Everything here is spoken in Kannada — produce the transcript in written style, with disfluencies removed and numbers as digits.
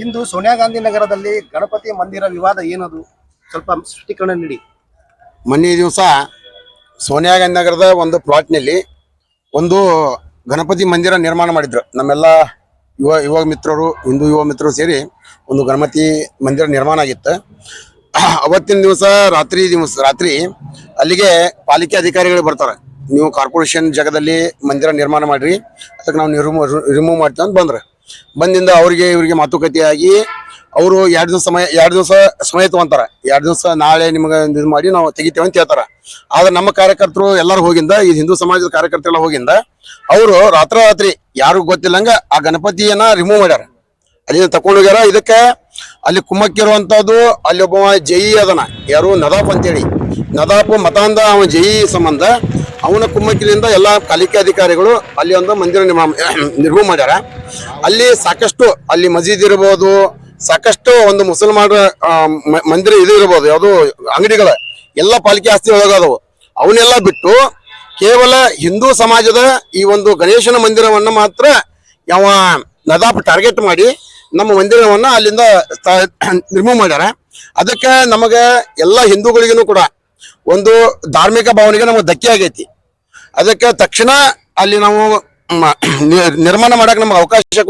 ಇಂದು ಸೋನಿಯಾ ಗಾಂಧಿ ನಗರದಲ್ಲಿ ಗಣಪತಿ ಮಂದಿರ ವಿವಾದ ಏನದು ಸ್ವಲ್ಪ ಸ್ಪಷ್ಟೀಕರಣ ನೀಡಿ. ಮೊನ್ನೆ ದಿವಸ ಸೋನಿಯಾ ಗಾಂಧಿ ನಗರದ ಒಂದು ಪ್ಲಾಟ್ನಲ್ಲಿ ಒಂದು ಗಣಪತಿ ಮಂದಿರ ನಿರ್ಮಾಣ ಮಾಡಿದ್ರು. ನಮ್ಮೆಲ್ಲ ಯುವ ಮಿತ್ರರು, ಹಿಂದೂ ಯುವ ಮಿತ್ರರು ಸೇರಿ ಒಂದು ಗಣಪತಿ ಮಂದಿರ ನಿರ್ಮಾಣ ಆಗಿತ್ತು. ಅವತ್ತಿನ ದಿವಸ ರಾತ್ರಿ ಅಲ್ಲಿಗೆ ಪಾಲಿಕೆ ಅಧಿಕಾರಿಗಳು ಬರ್ತಾರೆ. ನೀವು ಕಾರ್ಪೊರೇಷನ್ ಜಾಗದಲ್ಲಿ ಮಂದಿರ ನಿರ್ಮಾಣ ಮಾಡ್ರಿ, ಅದಕ್ಕೆ ನಾವು ರಿಮೂವ್ ಮಾಡ್ತೀವಿ ಅಂತ ಬಂದ್ರೆ ಬಂದಿಂದ ಇವರಿಗೆ ಮಾತುಕತೆಯಾಗಿ ಅವರು 2 ದಿವಸ ಸಮಯ ತಗೊಂತಾರೆ. 2 ದಿವಸ ನಾಳೆ ನಿಮಗೆ ಇದು ಮಾಡಿ ನಾವು ತೆಗಿತೇವೆ ಅಂತ ಹೇಳ್ತಾರೆ. ಆದ್ರೆ ನಮ್ಮ ಕಾರ್ಯಕರ್ತರು ಎಲ್ಲರೂ ಹೋಗಿಂದ, ಈ ಹಿಂದೂ ಸಮಾಜದ ಕಾರ್ಯಕರ್ತರೆಲ್ಲ ಹೋಗಿಂದ ಅವರು ರಾತ್ರಿ ಯಾರು ಗೊತ್ತಿಲ್ಲಂಗ ಆ ಗಣಪತಿಯನ್ನ ರಿಮೂವ್ ಮಾಡ್ಯಾರ, ಅಲ್ಲಿಂದ ತಕೊಂಡು ಹೋಗ್ಯಾರ. ಇದಕ್ಕೆ ಅಲ್ಲಿ ಕುಮ್ಮಕ್ಕಿರುವಂತದ್ದು ಅಲ್ಲಿ ಒಬ್ಬ ಜೈ ಅದನ, ಯಾರು ನದಾಪ್ ಅಂತೇಳಿ, ನದಾಪ್ ಮತಾಂಧ ಅವ ಜೈ ಸಂಬಂಧ ಅವನ ಕುಮ್ಮಕ್ಕಿನಿಂದ ಎಲ್ಲ ಪಾಲಿಕೆ ಅಧಿಕಾರಿಗಳು ಅಲ್ಲಿ ಒಂದು ಮಂದಿರ ನಿರ್ಮಾಣ ಮಾಡ್ಯಾರ. ಅಲ್ಲಿ ಸಾಕಷ್ಟು ಅಲ್ಲಿ ಮಸೀದ್ ಇರ್ಬೋದು, ಸಾಕಷ್ಟು ಒಂದು ಮುಸಲ್ಮಾನರ ಮಂದಿರ ಇದು ಇರ್ಬೋದು, ಯಾವುದು ಅಂಗಡಿಗಳ ಎಲ್ಲ ಪಾಲಿಕೆ ಆಸ್ತಿ ಒಳಗಾದವು. ಅವನ್ನೆಲ್ಲ ಬಿಟ್ಟು ಕೇವಲ ಹಿಂದೂ ಸಮಾಜದ ಈ ಒಂದು ಗಣೇಶನ ಮಂದಿರವನ್ನ ಮಾತ್ರ ಯಾವ ನದಾಪ್ ಟಾರ್ಗೆಟ್ ಮಾಡಿ ನಮ್ಮ ಮಂದಿರವನ್ನ ಅಲ್ಲಿಂದ ರಿಮೂವ್ ಮಾಡ್ಯಾರ. ಅದಕ್ಕೆ ನಮಗೆ ಎಲ್ಲ ಹಿಂದೂಗಳಿಗೂ ಕೂಡ ಒಂದು ಧಾರ್ಮಿಕ ಭಾವನೆಗೆ ನಮಗೆ ಧಕ್ಕೆ ಆಗೈತಿ. ಅದಕ್ಕೆ ತಕ್ಷಣ ಅಲ್ಲಿ ನಾವು ನಿರ್ಮಾಣ ಮಾಡಕ್ಕೆ ನಮ್ಗೆ ಅವಕಾಶ